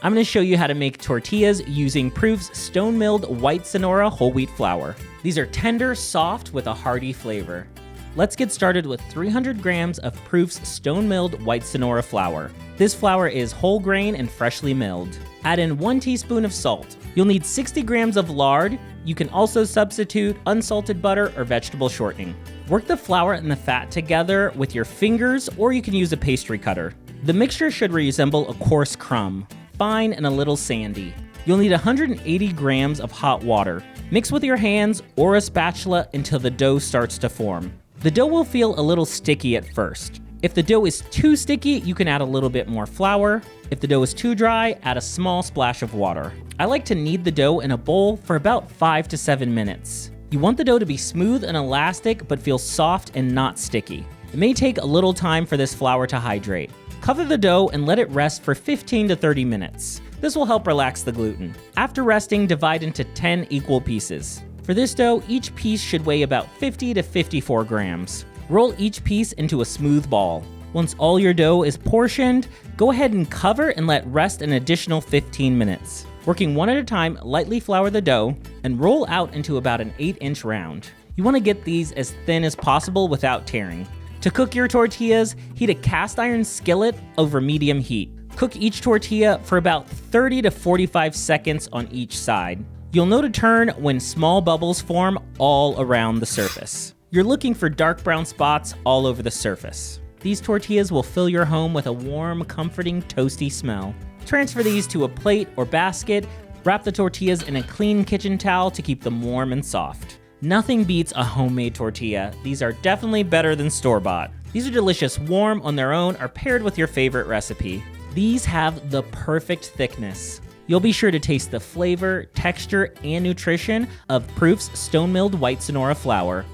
I'm going to show you how to make tortillas using Proof's stone-milled white Sonora whole wheat flour. These are tender, soft, with a hearty flavor. Let's get started with 300 grams of Proof's stone-milled white Sonora flour. This flour is whole grain and freshly milled. Add in 1 teaspoon of salt. You'll need 60 grams of lard. You can also substitute unsalted butter or vegetable shortening. Work the flour and the fat together with your fingers, or you can use a pastry cutter. The mixture should resemble a coarse crumb, fine and a little sandy. You'll need 180 grams of hot water. Mix with your hands or a spatula until the dough starts to form. The dough will feel a little sticky at first. If the dough is too sticky, you can add a little bit more flour. If the dough is too dry, add a small splash of water. I like to knead the dough in a bowl for about 5 to 7 minutes. You want the dough to be smooth and elastic, but feel soft and not sticky. It may take a little time for this flour to hydrate. Cover the dough and let it rest for 15 to 30 minutes. This will help relax the gluten. After resting, divide into 10 equal pieces. For this dough, each piece should weigh about 50 to 54 grams. Roll each piece into a smooth ball. Once all your dough is portioned, go ahead and cover and let rest an additional 15 minutes. Working one at a time, lightly flour the dough and roll out into about an 8-inch round. You want to get these as thin as possible without tearing. To cook your tortillas, heat a cast iron skillet over medium heat. Cook each tortilla for about 30 to 45 seconds on each side. You'll know to turn when small bubbles form all around the surface. You're looking for dark brown spots all over the surface. These tortillas will fill your home with a warm, comforting, toasty smell. Transfer these to a plate or basket. Wrap the tortillas in a clean kitchen towel to keep them warm and soft. Nothing beats a homemade tortilla. These are definitely better than store-bought. These are delicious warm on their own or paired with your favorite recipe. These have the perfect thickness. You'll be sure to taste the flavor, texture, and nutrition of Proof's stone-milled white Sonora flour.